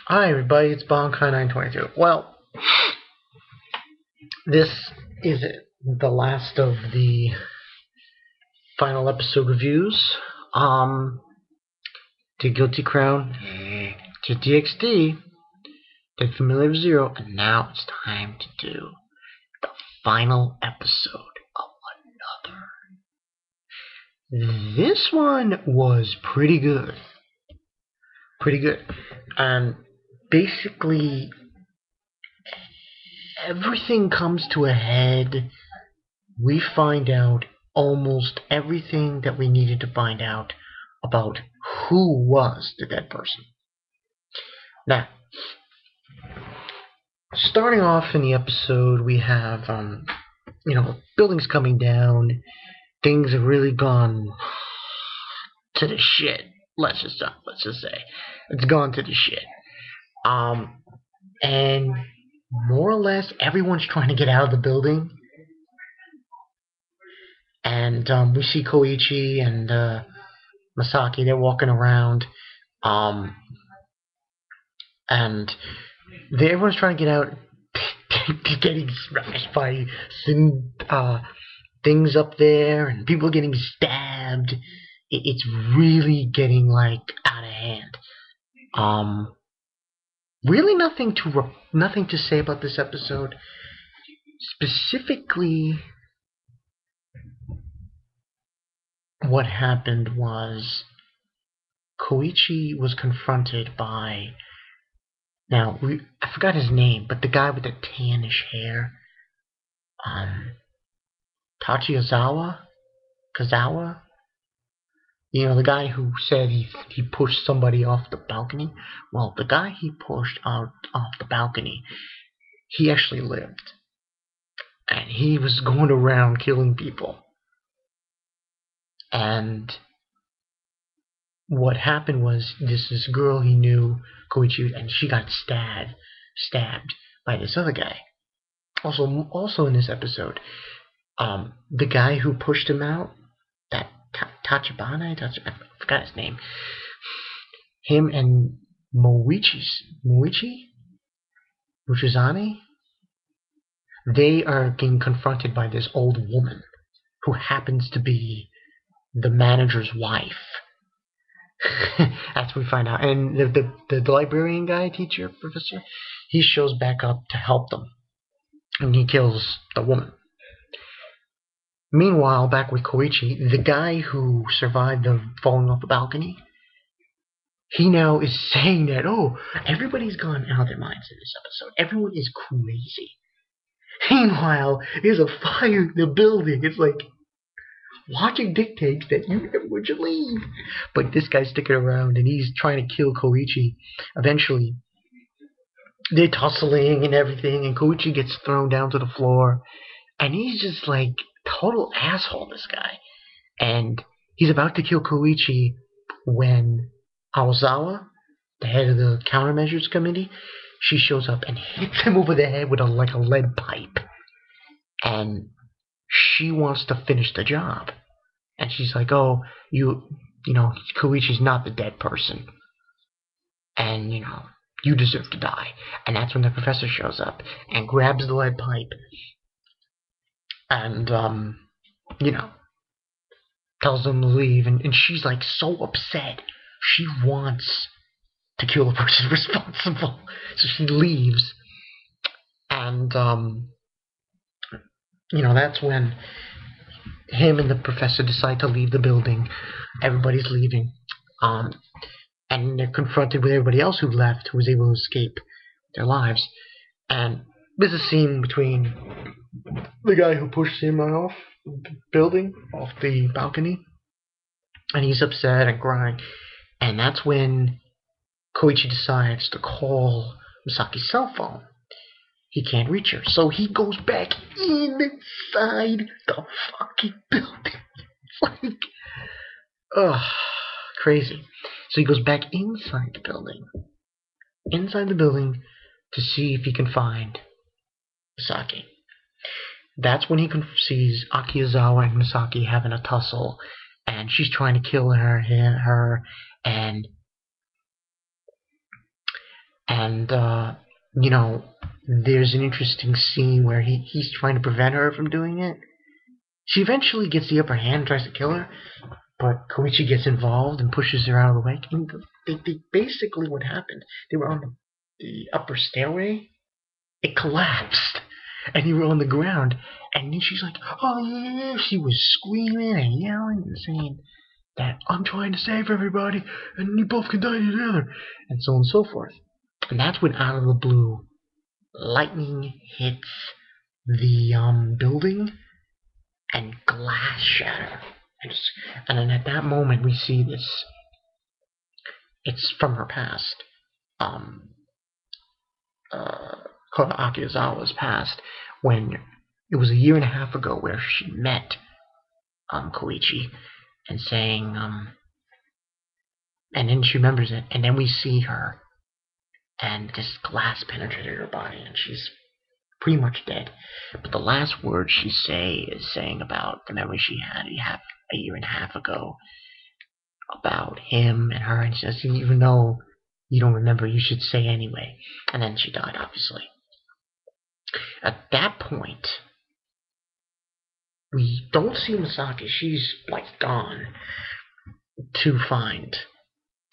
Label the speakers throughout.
Speaker 1: Hi everybody, it's Bonkai922. Well, this is the last of the final episode reviews. To Guilty Crown, to DXD, to Familiar Zero, and now it's time to do the final episode of another. This one was pretty good. Pretty good. And basically, everything comes to a head. We find out almost everything that we needed to find out about who was the dead person. Now, starting off in the episode, we have, buildings coming down. Things have really gone to the shit. Let's just say it's gone to the shit. And more or less everyone's trying to get out of the building. And we see Koichi and Masaki. They're walking around, and everyone's trying to get out. Getting smashed by some things up there, and people getting stabbed. It's really getting like out of hand. Really nothing to say about this episode. Specifically, what happened was Koichi was confronted by, I forgot his name, but the guy with the tannish hair, Kazawa? The guy who said he pushed somebody off the balcony. Well, the guy he pushed out off the balcony, he actually lived. And he was going around killing people. And what happened was this girl he knew, Koichi, and she got stabbed by this other guy. Also in this episode, the guy who pushed him out, that Tachibana, I forgot his name. Him and Mochizane, they are getting confronted by this old woman who happens to be the manager's wife. That's what we find out. And the librarian guy, teacher, professor, he shows back up to help them. And he kills the woman. Meanwhile, back with Koichi, the guy who survived the falling off the balcony, he now is saying that, everybody's gone out of their minds in this episode. Everyone is crazy. Meanwhile, there's a fire in the building. It's like, logic dictates that everyone should leave. But this guy's sticking around, and he's trying to kill Koichi. Eventually, they're tussling and everything, and Koichi gets thrown down to the floor. And he's just like, total asshole, this guy. And he's about to kill Koichi when Aozawa, the head of the countermeasures committee, she shows up and hits him over the head with a lead pipe. And she wants to finish the job. And she's like, Koichi's not the dead person. And, you deserve to die. And that's when the professor shows up and grabs the lead pipe. And, tells them to leave. And she's like so upset. She wants to kill the person responsible. So she leaves. And, that's when him and the professor decide to leave the building. Everybody's leaving. And they're confronted with everybody else who left, who was able to escape their lives. And there's a scene between the guy who pushed him off the building, off the balcony. And he's upset and crying. And that's when Koichi decides to call Masaki's cell phone. He can't reach her. So he goes back inside the fucking building. It's like, crazy. So he goes back inside the building to see if he can find Misaki. That's when he sees Akizawa and Misaki having a tussle, and she's trying to kill her, and And, you know, there's an interesting scene where he's trying to prevent her from doing it. She eventually gets the upper hand and tries to kill her, but Koichi gets involved and pushes her out of the way. And they basically what happened, they were on the upper stairway. It collapsed, and you were on the ground. And then she's like, "Oh yeah!" She was screaming and yelling and saying that I'm trying to save everybody, and you both can die together, and so on and so forth. And that's when, out of the blue, lightning hits the building, and glass shatter. And then at that moment, we see this. It's from her past. Um, Akizawa's past, when it was a year and a half ago where she met Koichi, and saying, and then she remembers it, and then we see her, and this glass penetrated her body, and she's pretty much dead. But the last word she is saying about the memory she had a year and a half ago about him and her, and she says, even though you don't remember, you should say anyway. And then she died, obviously. At that point, we don't see Misaki. She's like gone to find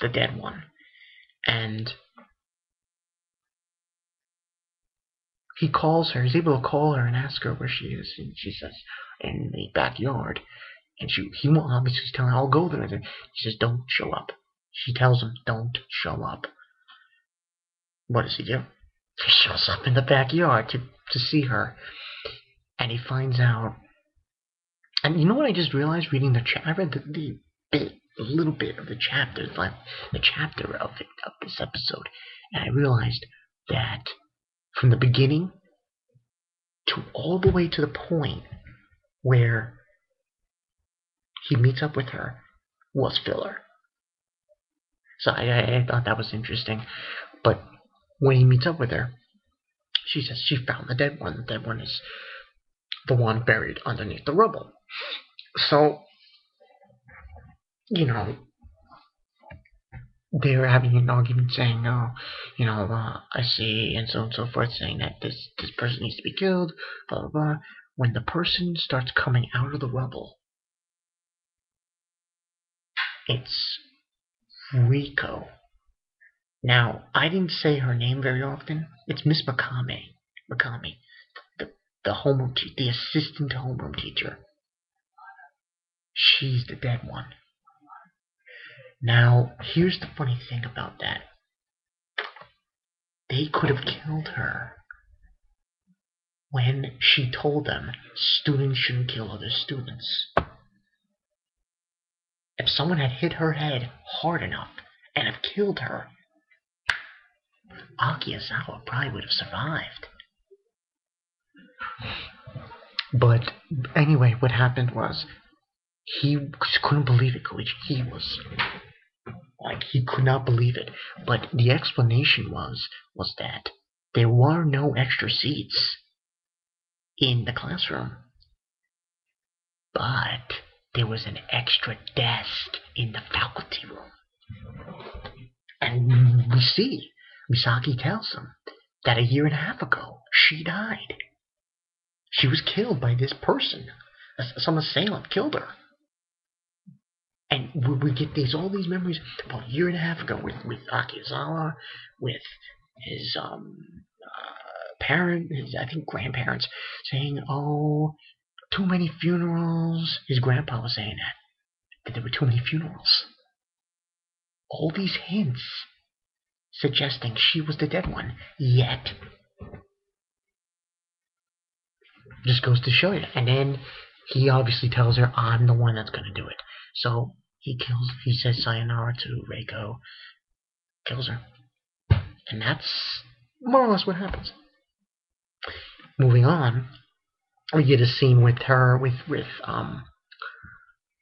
Speaker 1: the dead one. And he calls her. He's able to call her and ask her where she is. And she says, in the backyard. And he won't, obviously, he's telling her, I'll go there. He says, don't show up. She tells him, don't show up. What does he do? He shows up in the backyard to see her. And he finds out. And you know what I just realized reading the I read the little bit of the chapter, like the chapter of this episode. And I realized that from the beginning to all the way to the point where he meets up with her was filler. So I thought that was interesting. But when he meets up with her, she says she found the dead one. The dead one is the one buried underneath the rubble. So, you know, they were having an argument saying, no, I see, and so on and so forth, saying that this person needs to be killed, blah, blah, blah. When the person starts coming out of the rubble, it's Rico. Now, I didn't say her name very often. It's Miss Mikami. Mikami. The homeroom teacher, the assistant homeroom teacher. She's the dead one. Now, here's the funny thing about that. They could have killed her when she told them students shouldn't kill other students. If someone had hit her head hard enough and have killed her, Akizawa probably would have survived. But anyway, what happened was he just couldn't believe it, Koichi. He could not believe it. But the explanation was that there were no extra seats in the classroom. But there was an extra desk in the faculty room. And we see, Misaki tells him that a year and a half ago, she died. She was killed by this person. Some assailant killed her. And we get all these memories about a year and a half ago with Akizawa, with his I think grandparents, saying, oh, too many funerals. His grandpa was saying that there were too many funerals. All these hints suggesting she was the dead one, yet just goes to show you. And then he obviously tells her, I'm the one that's going to do it. So he says sayonara to Reiko, kills her. And that's more or less what happens. Moving on, we get a scene with her, with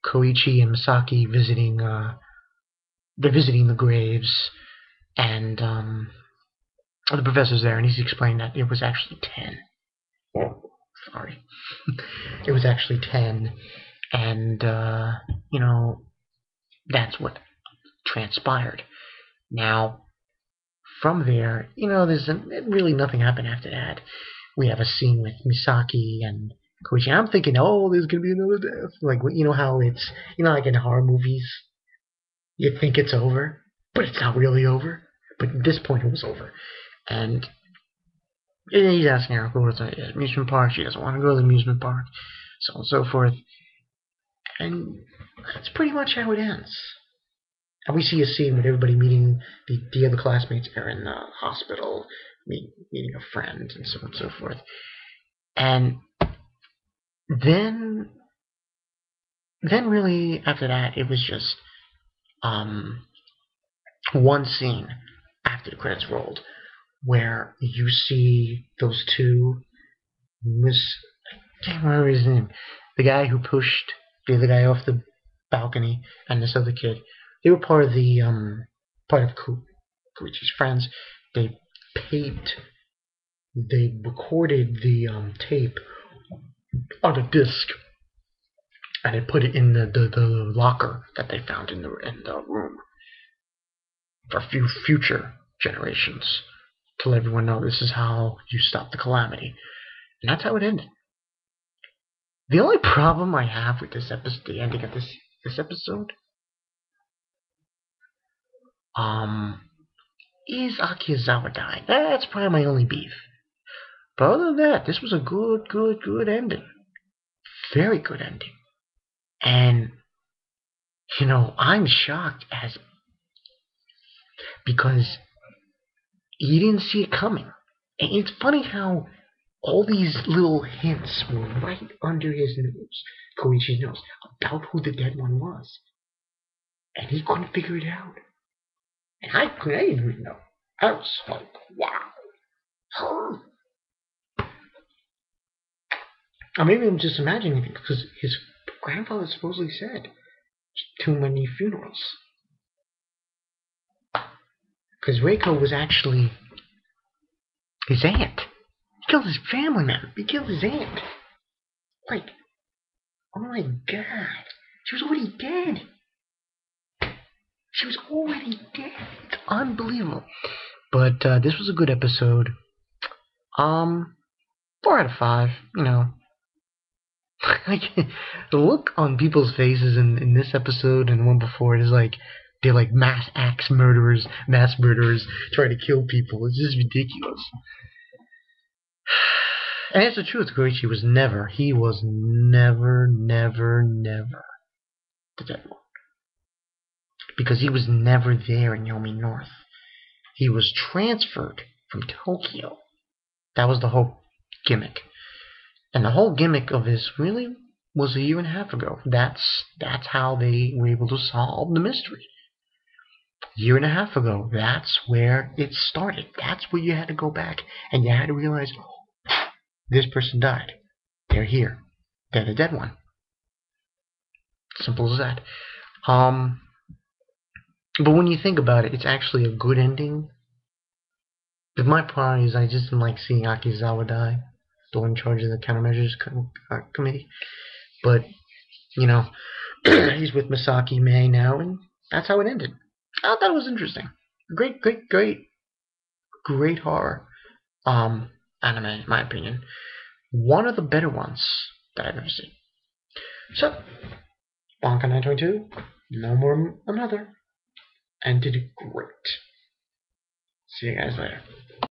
Speaker 1: Koichi and Misaki visiting, they're visiting the graves, and the professor's there, and he's explaining that it was actually 10. Sorry. It was actually 10, and, that's what transpired. Now, from there, there's really nothing happened after that. We have a scene with Misaki and Koichi. I'm thinking, oh, there's gonna be another death. Like, how it's, like in horror movies, you think it's over, but it's not really over. But at this point, it was over. And he's asking her to go to the amusement park. She doesn't want to go to the amusement park, so on and so forth. And that's pretty much how it ends. And we see a scene with everybody meeting the other classmates are in the hospital, meeting a friend, and so on and so forth. And then really after that, it was just one scene after the credits rolled where you see those two I can't remember his name. The guy who pushed the other guy off the balcony and this other kid. They were part of Koichi's friends. They recorded the tape on a disc and they put it in the locker that they found in the room for future generations to let everyone know this is how you stop the calamity. And that's how it ended. The only problem I have with this episode, the ending of this episode, is Akizawa dying. That's probably my only beef. But other than that, this was a good ending. Very good ending. And, I'm shocked because he didn't see it coming. And it's funny how all these little hints were right under his nose, Koichi's nose, about who the dead one was. And he couldn't figure it out. And I didn't even know. I was like, wow. Or maybe I'm just imagining it because his grandfather supposedly said too many funerals. Because Reiko was actually his aunt. He killed his family member. He killed his aunt. Like, oh my god. She was already dead. She was already dead. It's unbelievable. But this was a good episode. 4 out of 5. Like, the look on people's faces in this episode and the one before it is like they're like mass murderers trying to kill people. It's just ridiculous. And it's the truth. Koichi was never the dead one. Because he was never there in Yomi North. He was transferred from Tokyo. That was the whole gimmick. And the whole gimmick of this really was a year and a half ago. That's how they were able to solve the mystery. A year and a half ago, that's where it started. That's where you had to go back and you had to realize, oh, this person died. They're here. They're the dead one. Simple as that. But when you think about it, it's actually a good ending. But my problem is I just didn't like seeing Akizawa die. The one in charge of the countermeasures committee. But, he's with Misaki Mei now, and that's how it ended. I thought it was interesting. Great horror anime, in my opinion. One of the better ones that I've ever seen. So, Bonka 922, no more another, and did great. See you guys later.